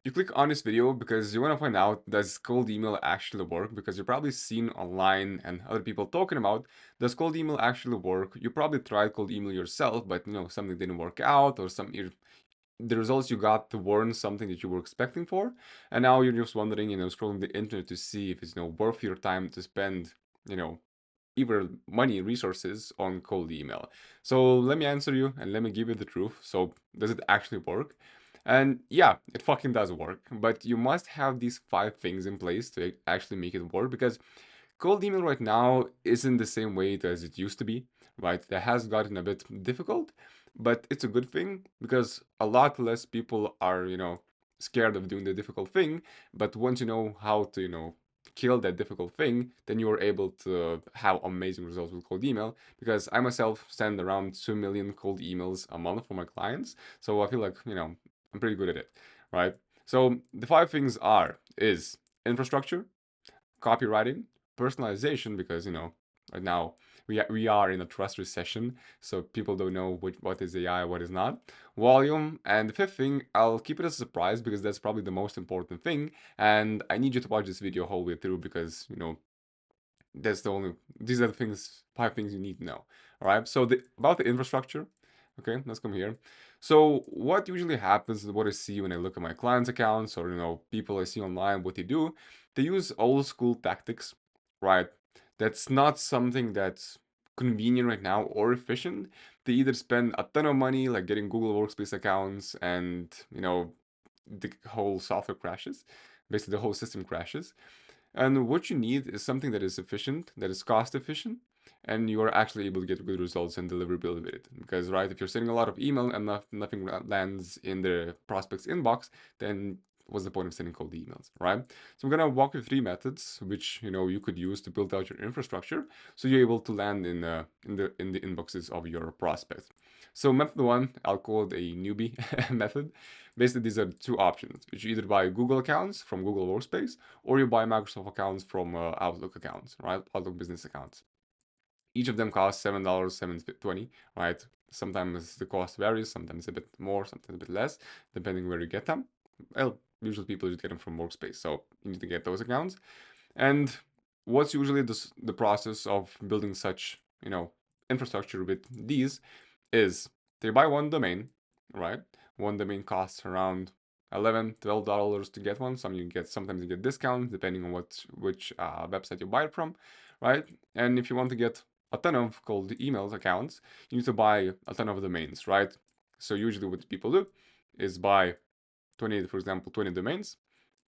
You click on this video because you want to find out, does cold email actually work? Because you've probably seen online and other people talking about, does cold email actually work? You probably tried cold email yourself, but something didn't work out, or the results you got weren't something that you were expecting for, and now you're just wondering, scrolling the internet to see if it's worth your time to spend, you know, either money, resources on cold email. So let me answer you and let me give you the truth. So does it actually work? And yeah, it fucking does work, but you must have these 5 things in place to actually make it work, because cold email right now isn't the same way as it used to be, right? That has gotten a bit difficult, but it's a good thing because a lot less people are, scared of doing the difficult thing. But once you know how to, kill that difficult thing, then you are able to have amazing results with cold email. Because I myself send around 2 million cold emails a month for my clients. So I feel like, I'm pretty good at it, right? So the 5 things is infrastructure, copywriting, personalization, because right now we are in a trust recession, so people don't know what is AI, what is not. Volume, and the fifth thing, I'll keep it as a surprise because that's probably the most important thing, and I need you to watch this video whole way through because these are the 5 things you need to know. All right. So about the infrastructure. Okay, let's come here. So what usually happens, what I see when I look at my clients' accounts, or people I see online, what they use old school tactics, right? That's not something that's convenient right now or efficient. They either spend a ton of money like getting Google Workspace accounts, and the whole software crashes. Basically the whole system crashes. And what you need is something that is efficient, that is cost efficient, and you are actually able to get good results and deliverability with it. Because, right, if you're sending a lot of email and nothing lands in the prospect's inbox, then what's the point of sending cold emails, right? So I'm gonna walk you 3 methods which you could use to build out your infrastructure, so you're able to land in the inboxes of your prospects. So method one, I'll call it a newbie method. Basically, these are 2 options, which you either buy Google accounts from Google Workspace, or you buy Microsoft accounts from Outlook accounts, right? Outlook business accounts. Each of them costs $7, $7.20, right? Sometimes the cost varies, sometimes a bit more, sometimes a bit less, depending where you get them. Well, usually people just get them from Workspace, so you need to get those accounts. And what's usually the process of building such, infrastructure with these is they buy one domain, right? One domain costs around $11, $12 to get one. Sometimes you get discounts depending on which website you buy it from, right? And if you want to get a ton of cold emails accounts, you need to buy a ton of domains, right? So usually what people do is buy 20, for example, 20 domains,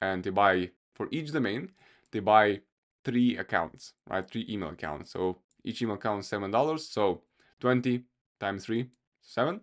and they buy for each domain, they buy 3 accounts, right? 3 email accounts. So each email account is $7. So 20 times 3, 7.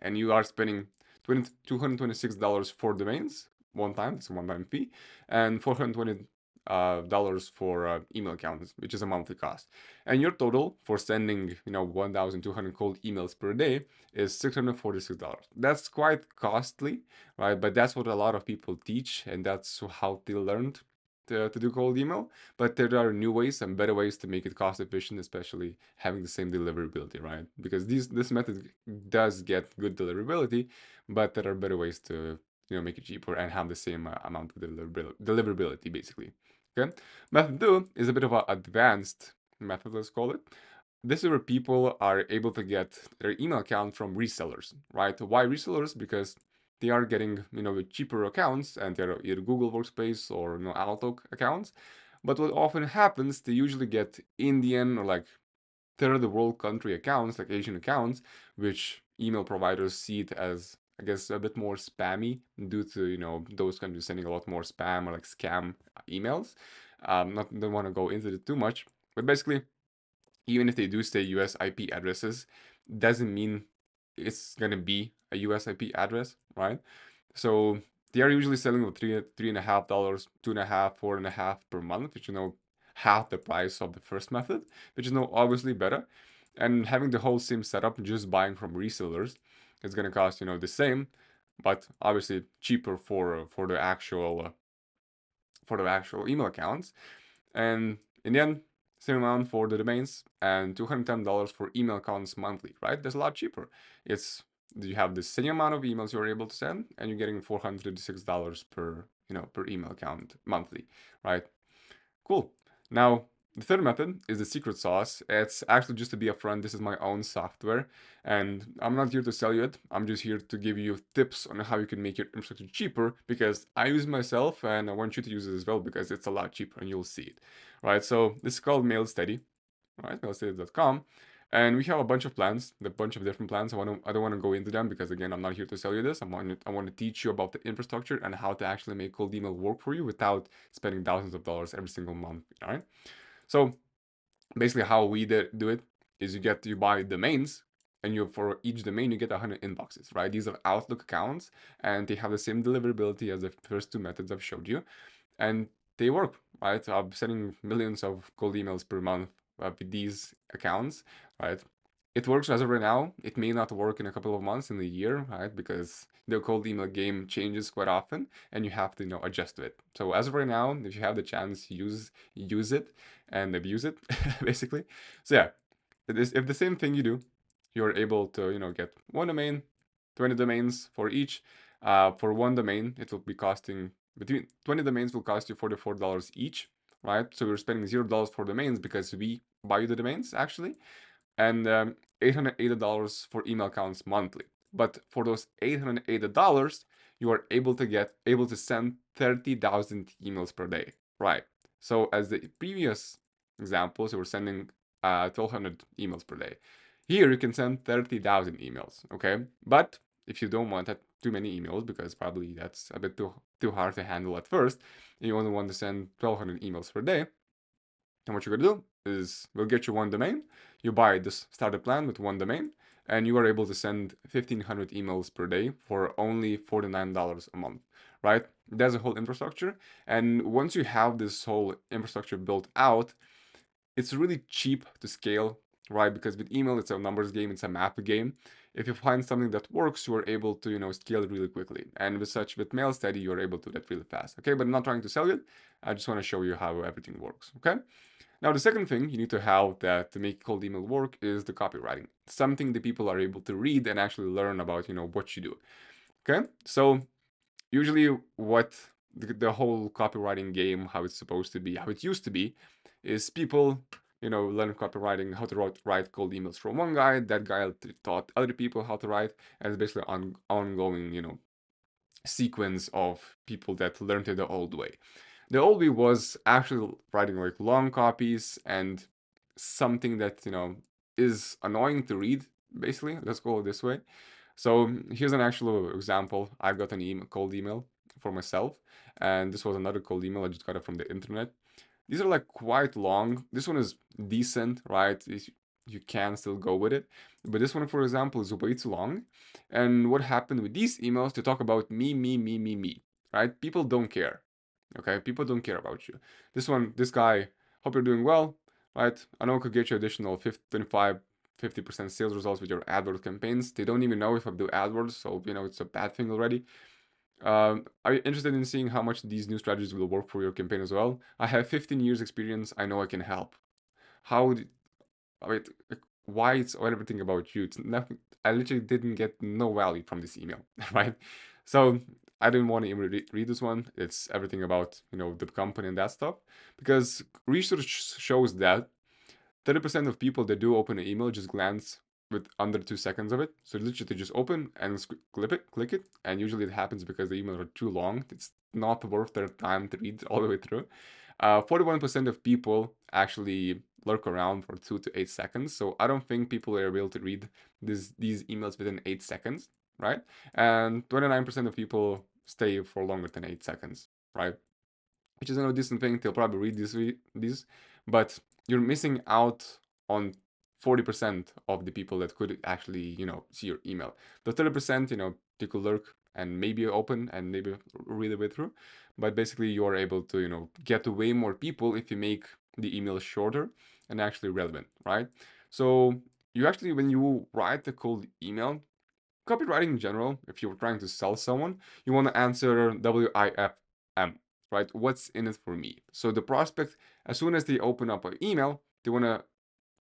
And you are spending $226 for domains one time. It's a one-time fee, and $420 for email accounts, which is a monthly cost. And your total for sending 1,200 cold emails per day is $646. That's quite costly, right? But that's what a lot of people teach, and that's how they learned to do cold email. But there are new ways and better ways to make it cost efficient, especially having the same deliverability, right? Because this method does get good deliverability, but there are better ways to make it cheaper and have the same amount of deliverability, basically. Okay. Method two is a bit of an advanced method, let's call it. This is where people are able to get their email account from resellers, right? Why resellers? Because they are getting with cheaper accounts, and they're either Google Workspace or Outlook accounts. But what often happens, they usually get Indian or like third world country accounts, like Asian accounts, which email providers see it as, I guess, a bit more spammy due to those countries sending a lot more spam or like scam emails. Not don't want to go into it too much, but basically, even if they do say US IP addresses, doesn't mean it's gonna be a US IP address, right? So they are usually selling for $3.50, 2.5, 4.5 per month, which half the price of the first method, which is obviously better. And having the whole same setup, just buying from resellers, is gonna cost the same, but obviously cheaper for the actual email accounts. And in the end, same amount for the domains and $210 for email accounts monthly, right? That's a lot cheaper. It's you have the same amount of emails you're able to send, and you're getting $406 per, per email account monthly, right? Cool. Now, the third method is the secret sauce. It's actually, just to be upfront, this is my own software, and I'm not here to sell you it. I'm just here to give you tips on how you can make your infrastructure cheaper, because I use it myself, and I want you to use it as well because it's a lot cheaper, and you'll see it, right? So this is called MailSteady, right? MailSteady.com. And we have a bunch of plans, a bunch of different plans. I don't want to go into them because, again, I'm not here to sell you this. I want to teach you about the infrastructure and how to actually make cold email work for you without spending thousands of dollars every single month. All right. So basically, how we do it is you buy domains, and for each domain you get 100 inboxes, right? These are Outlook accounts, and they have the same deliverability as the first two methods I've showed you, and they work, right? So I'm sending millions of cold emails per month with these accounts, right? It works as of right now. It may not work in a couple of months, in a year, right? Because the cold email game changes quite often, and you have to, adjust to it. So as of right now, if you have the chance, use it and abuse it, basically. So yeah, if the same thing you do, you're able to, get one domain, 20 domains for each. For one domain, it will be costing between 20 domains will cost you $44 each, right? So you're spending $0 for domains because we buy you the domains actually, and $880 for email accounts monthly. But for those $880, you are able to send 30,000 emails per day, right? So as the previous examples, you were sending 1,200 emails per day. Here you can send 30,000 emails, okay? But if you don't want that too many emails, because probably that's a bit too hard to handle at first, and you only want to send 1,200 emails per day, and what you're gonna do is we'll get you one domain. You buy this starter plan with one domain, and you are able to send 1,500 emails per day for only $49 a month, right? That's a whole infrastructure. And once you have this whole infrastructure built out, it's really cheap to scale, right? Because with email, it's a numbers game, it's a math game. If you find something that works, you are able to, scale it really quickly. And with MailSteady, you're able to do that really fast. Okay, but I'm not trying to sell it. I just want to show you how everything works. Okay. Now, the second thing you need to have that to make cold email work is the copywriting. Something that people are able to read and actually learn about, what you do. Okay, so usually what the whole copywriting game, how it's supposed to be, how it used to be, is people, learn copywriting, how to write cold emails from one guy. That guy taught other people how to write, and it's basically ongoing, sequence of people that learned it the old way. The old way was actually writing like long copies and something that, is annoying to read, basically. Let's go this way. So here's an actual example. I've got an cold email for myself, and this was another cold email. I just got it from the internet. These are like quite long. This one is decent, right? You can still go with it. But this one, for example, is way too long. And what happened with these emails, to talk about me, right? People don't care. Okay, people don't care about you. This guy, hope you're doing well, right? I know I could get you additional 50% sales results with your AdWords campaigns. They don't even know if I do AdWords, so it's a bad thing already. Are you interested in seeing how much these new strategies will work for your campaign as well? I have 15 years experience. I know I can help. How? Wait, why it's everything about you? It's nothing. I literally didn't get no value from this email, right? So I didn't want to even read this one. It's everything about the company and that stuff, because research shows that 30% of people that do open an email just glance with under 2 seconds of it. So literally just open and click it. And usually it happens because the emails are too long. It's not worth their time to read all the way through. 41% of people actually lurk around for 2 to 8 seconds. So I don't think people are able to read these emails within 8 seconds, right? And 29% of people stay for longer than 8 seconds, right? Which is a decent thing. They'll probably read these, but you're missing out on 40% of the people that could actually, see your email. The 30%, they could lurk and maybe open and maybe read a bit through, but basically you are able to, get to way more people if you make the email shorter and actually relevant, right? So you actually, when you write a cold email, copywriting in general, if you're trying to sell someone, you want to answer WIFM, right? What's in it for me? So the prospect, as soon as they open up an email, they want to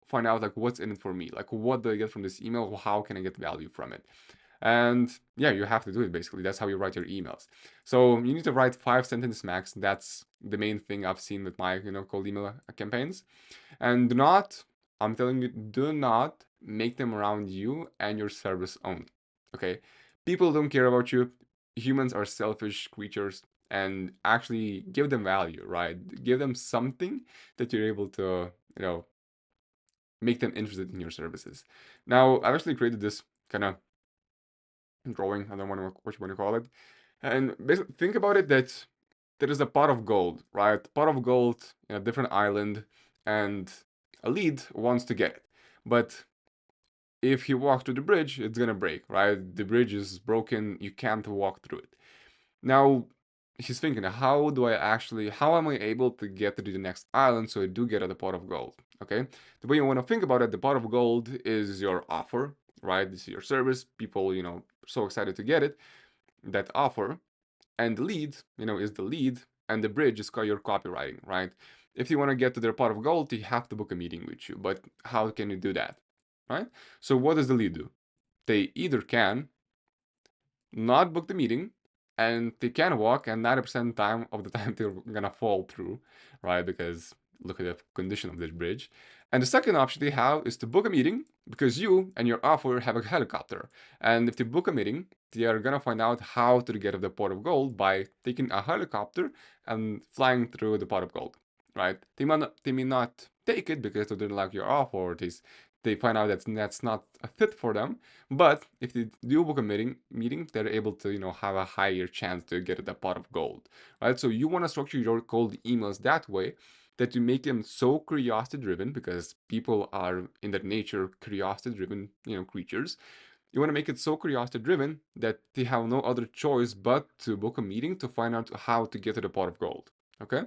find out like what's in it for me, like what do I get from this email, how can I get value from it. And yeah, you have to do it basically. That's how you write your emails. So you need to write 5 sentences max. That's the main thing I've seen with my, cold email campaigns. And do not, I'm telling you, do not make them around you and your service only. Okay? People don't care about you. Humans are selfish creatures, and actually give them value, right? Give them something that you're able to, make them interested in your services. Now, I've actually created this kind of drawing. I don't know what you want to call it. And basically, think about it that there is a pot of gold, right? Pot of gold in a different island, and a lead wants to get it. But if he walks through the bridge, it's gonna break, right? The bridge is broken, you can't walk through it. Now, he's thinking, how am I able to get to the next island so I do get at the pot of gold? Okay, the way you want to think about it, the pot of gold is your offer, right? This is your service. People, so excited to get it, that offer, and the lead, is the lead, and the bridge is your copywriting, right? If you want to get to their pot of gold, you have to book a meeting with you. But how can you do that, right? So what does the lead do? They either can not book the meeting, and they can walk, and 90% of the time they're gonna fall through, right? Because look at the condition of this bridge. And the second option they have is to book a meeting, because you and your offer have a helicopter. And if they book a meeting, they are gonna find out how to get to the pot of gold by taking a helicopter and flying through the pot of gold, right? They may not take it because they didn't like your offer, or they find out that that's not a fit for them. But if they do book a meeting, they're able to, have a higher chance to get a pot of gold, right? So you want to structure your cold emails that way, that you make them so curiosity driven, because people are in their nature curiosity driven, creatures. You want to make it so curiosity driven that they have no other choice but to book a meeting to find out how to get to the pot of gold. Okay?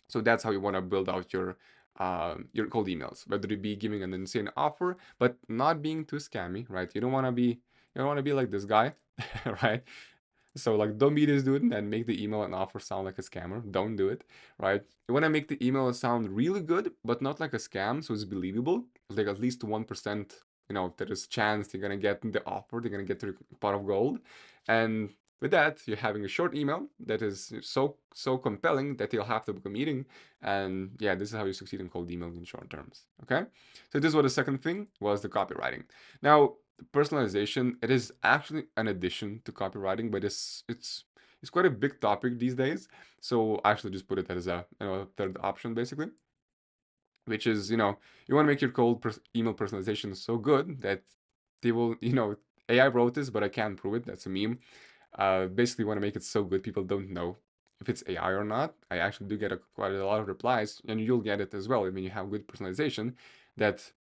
So that's how you want to build out your cold emails, whether it be giving an insane offer, but not being too scammy, right? You don't want to be like this guy, right? So like, don't be this dude and make the email and offer sound like a scammer. Don't do it, right? You want to make the email sound really good, but not like a scam, so it's believable. Like at least 1%, there is chance they're gonna get the offer, they're gonna get to the pot of gold, and with that, you're having a short email that is so compelling that you'll have to book a meeting. And yeah, this is how you succeed in cold email in short terms. Okay, so this was the second thing, was the copywriting. Now, personalization, it is actually an addition to copywriting, but it's quite a big topic these days. So I actually just put it as a, third option basically, which is, you want to make your email personalization so good that they will, AI wrote this, but I can't prove it. That's a meme. Basically want to make it so good people don't know if it's AI or not. I actually do get quite a lot of replies, and you'll get it as well when you have good personalization, that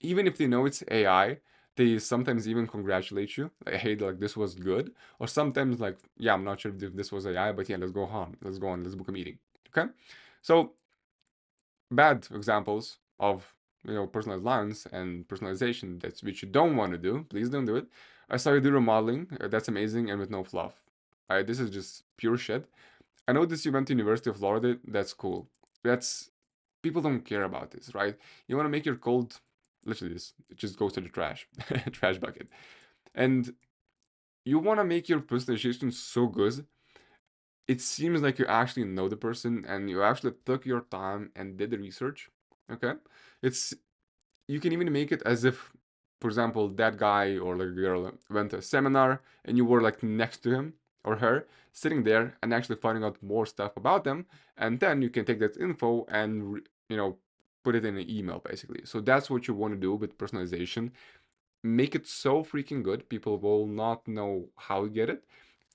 even if they know it's AI, they sometimes even congratulate you, like, hey, like this was good. Or sometimes like, yeah, I'm not sure if this was AI, but yeah, let's go on, let's book a meeting. Okay, so bad examples of, personalized lines and personalization, that's which you don't want to do. Please don't do it. I saw you do remodeling. That's amazing, and with no fluff. This is just pure shit. I noticed you went to University of Florida. That's cool. That's People don't care about this, right? You want to make your code literally this. It just goes to the trash, trash bucket, and you want to make your personalization so good. It seems like you actually know the person and you actually took your time and did the research. Okay, it's you can even make it as if, for example, that guy or like girl went to a seminar and you were like next to him or her, sitting there and actually finding out more stuff about them, and then you can take that info and put it in an email basically. So that's what you want to do with personalization. Make it so freaking good, people will not know how to get it,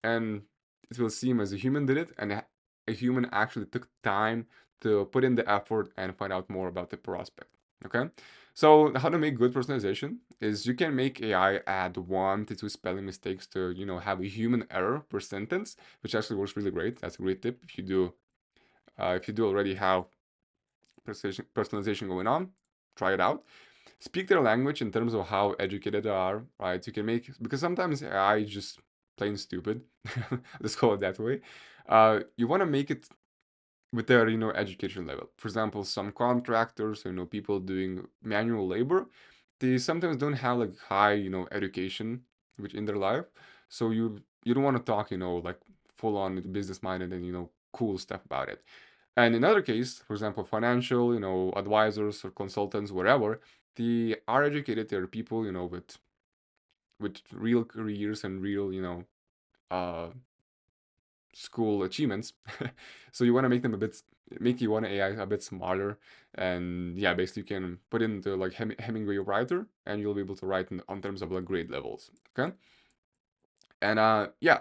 and it will seem as a human did it, and a human actually took time to put in the effort and find out more about the prospect. Okay, so how to make good personalization is you can make AI add 1 to 2 spelling mistakes to have a human error per sentence, which actually works really great. That's a great tip if you do already have personalization going on. Try it out. Speak their language in terms of how educated they are, right? You can make, because sometimes AI is just plain stupid. Let's call it that way. You want to make it with their education level. For example, some contractors, people doing manual labor, they sometimes don't have like high education, which in their life. So you don't want to talk, like full on business minded and cool stuff about it. And in other case, for example, financial, advisors or consultants, wherever, they are educated. They're people, with real careers and real, uh, school achievements. So you want to make them make you want AI a bit smarter. And yeah, basically you can put in the like Hemingway writer, and you'll be able to write on terms of like grade levels. Okay. And yeah,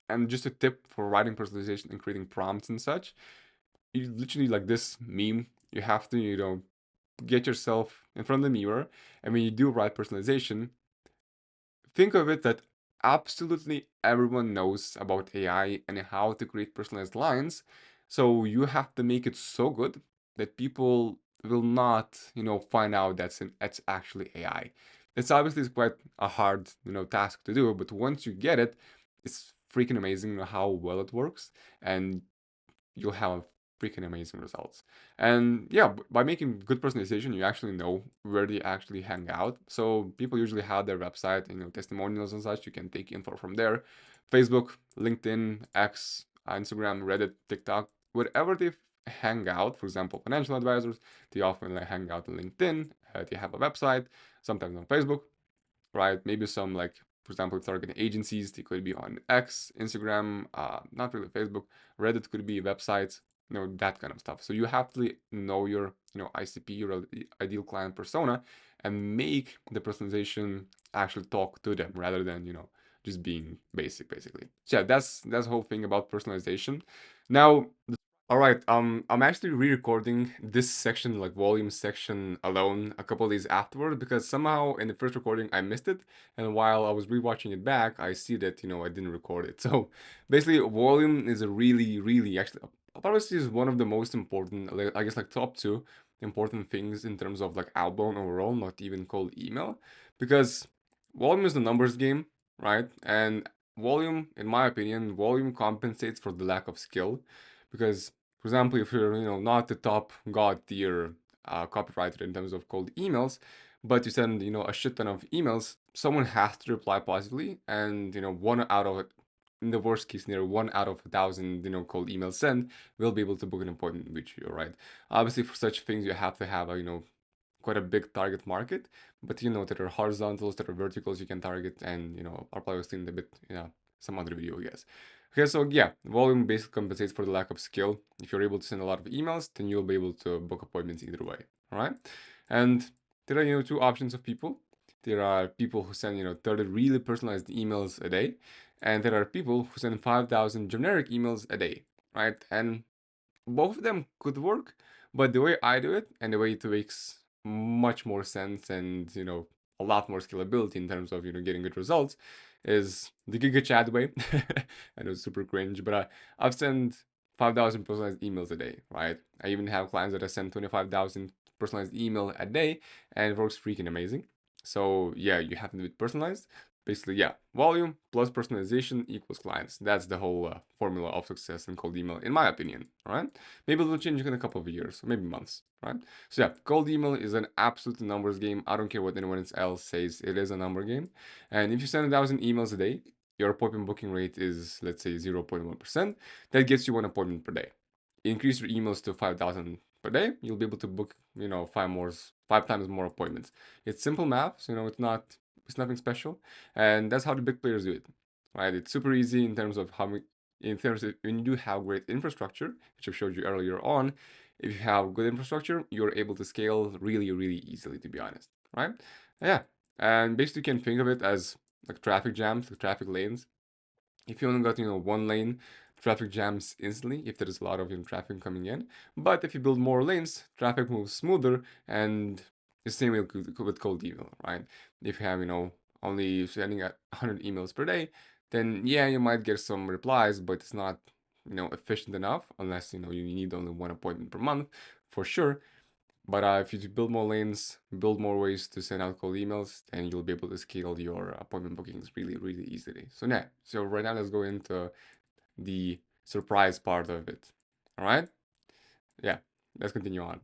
and just a tip for writing personalization and creating prompts and such, you literally like this meme, you have to, get yourself in front of the mirror, and when you do write personalization, think of it that absolutely everyone knows about AI and how to create personalized lines. So you have to make it so good that people will not, find out that's actually AI. It's obviously quite a hard, task to do, but once you get it, it's freaking amazing how well it works. And you'll have freaking amazing results. And yeah, by making good personalization, you actually know where they actually hang out. So people usually have their website, testimonials and such. You can take info from there. Facebook, LinkedIn, X, Instagram, Reddit, TikTok, wherever they hang out. For example, financial advisors, they often like hang out on LinkedIn. They have a website, sometimes on Facebook, right? Maybe some like, for example, targeting agencies, they could be on X, Instagram, not really Facebook. Reddit could be websites, that kind of stuff. So you have to know your, ICP, your ideal client persona, and make the personalization actually talk to them rather than, just being basic, basically. So yeah, that's the whole thing about personalization. Now, all right, I'm actually re-recording this section, like volume section alone, a couple of days afterward because somehow in the first recording I missed it, and while I was rewatching it back, I see that I didn't record it. So basically, volume is a really, really actually obviously is one of the most important, like, I guess like top two important things in terms of like outbound overall, not even cold email, because volume is the numbers game, right? And volume, in my opinion, volume compensates for the lack of skill because for example, if you're not the top god tier copywriter in terms of cold emails, but you send a shit ton of emails, someone has to reply positively, and one out of it, in the worst case scenario, 1 out of 1,000 cold emails sent will be able to book an appointment with you, right? Obviously, for such things, you have to have a quite a big target market, but there are horizontals, there are verticals you can target, and I'll probably explain a bit, some other video, I guess. Okay, so yeah, volume basically compensates for the lack of skill. If you're able to send a lot of emails, then you'll be able to book appointments either way, all right? And there are, two options of people. There are people who send, 30 really personalized emails a day, and there are people who send 5,000 generic emails a day, right? And both of them could work, but the way I do it and the way it makes much more sense and a lot more scalability in terms of getting good results is the Giga Chat way. I know it's super cringe, but I've sent 5,000 personalized emails a day, right? I even have clients that I send 25,000 personalized email a day, and it works freaking amazing. So yeah, you have to do it personalized. Basically, yeah, volume plus personalization equals clients. That's the whole formula of success in cold email, in my opinion. All right, maybe it'll change in a couple of years, or maybe months. Right. So yeah, cold email is an absolute numbers game. I don't care what anyone else says. It is a number game. And if you send 1,000 emails a day, your appointment booking rate is, let's say, 0.1%. That gets you one appointment per day. Increase your emails to 5,000 per day, you'll be able to book, five times more appointments. It's simple math, so, it's nothing special, and that's how the big players do it, right? It's super easy in terms of in terms of when you do have great infrastructure, which I showed you earlier on. If you have good infrastructure, you're able to scale really, really easily, to be honest, right? Yeah, and basically you can think of it as like traffic jams, like traffic lanes. If you only got one lane, traffic jams instantly if there is a lot of traffic coming in. But if you build more lanes, traffic moves smoother, and the same way with cold email, right? If you have only sending 100 emails per day, then yeah, you might get some replies, but it's not efficient enough unless you need only one appointment per month for sure. But if you build more lanes, build more ways to send out cold emails, then you'll be able to scale your appointment bookings really, really easily. So yeah, so right now let's go into the surprise part of it. All right? Yeah, let's continue on.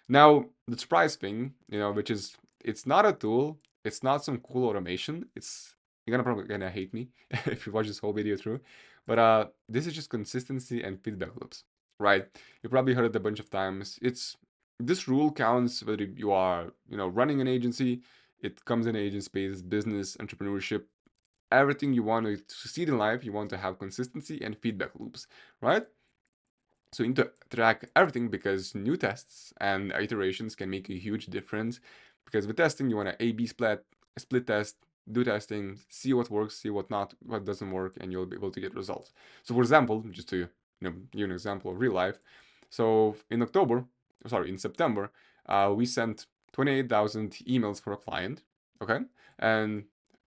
Now, the surprise thing, which is it's not a tool, it's not some cool automation. You're gonna probably gonna hate me if you watch this whole video through, but this is just consistency and feedback loops, right? You probably heard it a bunch of times. It's this rule counts whether you are, running an agency. It comes in agent space, business, entrepreneurship, everything you want to succeed in life. You want to have consistency and feedback loops, right? So you need to track everything because new tests and iterations can make a huge difference. Because with testing, you want to A/B split test, do testing, see what works, see what doesn't work, and you'll be able to get results. So, for example, just to give you an example of real life. So in September, we sent 28,000 emails for a client. Okay, and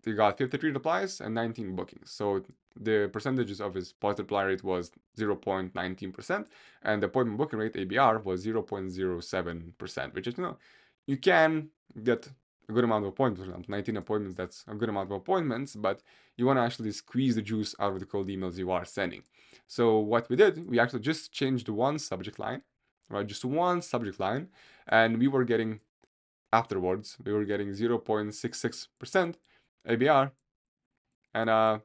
they got 53 replies and 19 bookings. So the percentages of his positive reply rate was 0.19%, and the appointment booking rate ABR was 0.07%, which is, you can get a good amount of appointments. 19 appointments, that's a good amount of appointments, but you want to actually squeeze the juice out of the cold emails you are sending. So what we did, we actually just changed one subject line, right? Just one subject line, and we were getting 0.66% ABR, and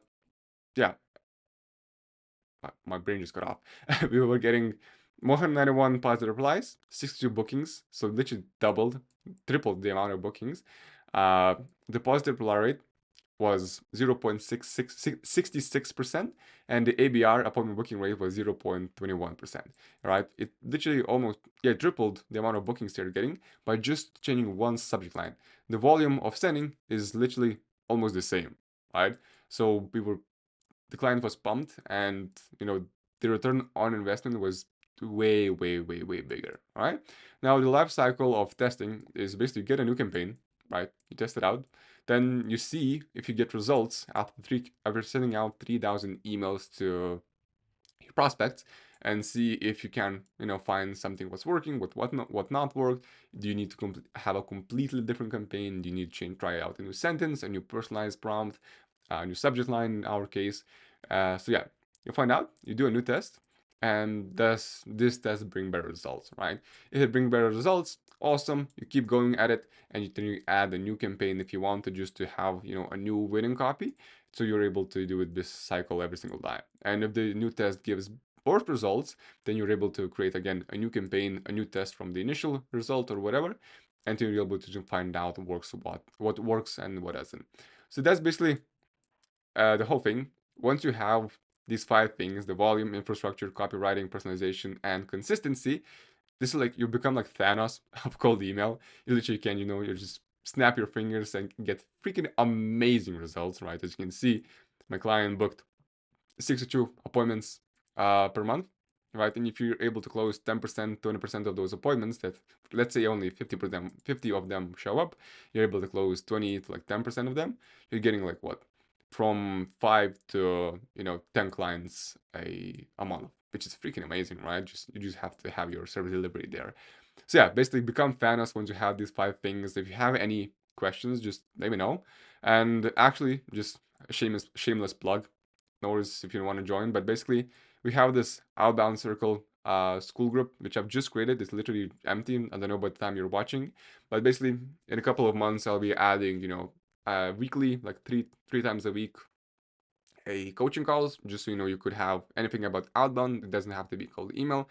yeah, my brain just got off. We were getting 191 positive replies, 62 bookings, so literally tripled the amount of bookings. The positive reply rate was 0.66%, and the ABR, appointment booking rate, was 0.21%. Right? It literally almost tripled the amount of bookings they're getting by just changing one subject line. The volume of sending is literally almost the same, right? So the client was pumped, and the return on investment was way, way, way, way bigger. All right. Now the life cycle of testing is basically you get a new campaign, right? You test it out, then you see if you get results after sending out 3,000 emails to your prospects, and see if you can find something what's working, what not worked. Do you need to have a completely different campaign? Do you need to try out a new sentence, a new personalized prompt, a new subject line in our case? So yeah, you find out, you do a new test, and does this test bring better results, right? If it brings better results, awesome. You keep going at it, and you add a new campaign if you want to, just to have a new winning copy, so you're able to do it this cycle every single time. And if the new test gives both results, then you're able to create again a new campaign, a new test from the initial result or whatever, and you're able to find out what works and what doesn't. So that's basically the whole thing. Once you have these 5 things: the volume, infrastructure, copywriting, personalization, and consistency, this is like you become like Thanos of cold email. You literally can, you just snap your fingers and get freaking amazing results, right? As you can see, my client booked 62 appointments per month, right? And if you're able to close 10%, 20% of those appointments, that let's say only 50 of them show up, you're able to close 20 to like 10% of them. You're getting like what? From 5 to 10 clients a month, which is freaking amazing, right? You just have to have your service delivery there. So yeah, basically become famous once you have these 5 things. If you have any questions, just let me know. And actually, just a shameless plug. No worries if you want to join, but basically we have this outbound circle Skool group, which I've just created. It's literally empty. I don't know by the time you're watching, but basically in a couple of months I'll be adding, weekly, like three times a week, a coaching calls, just so you could have anything about outbound. It doesn't have to be cold email.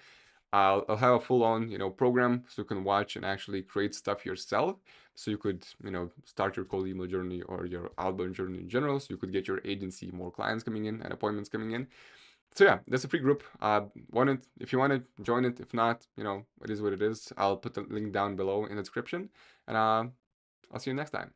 I'll have a full-on, program, so you can watch and actually create stuff yourself. So you could, start your cold email journey or your outbound journey in general. So you could get your agency more clients coming in and appointments coming in. So yeah, that's a free group. If you want to join it. If not, it is what it is. I'll put the link down below in the description, and I'll see you next time.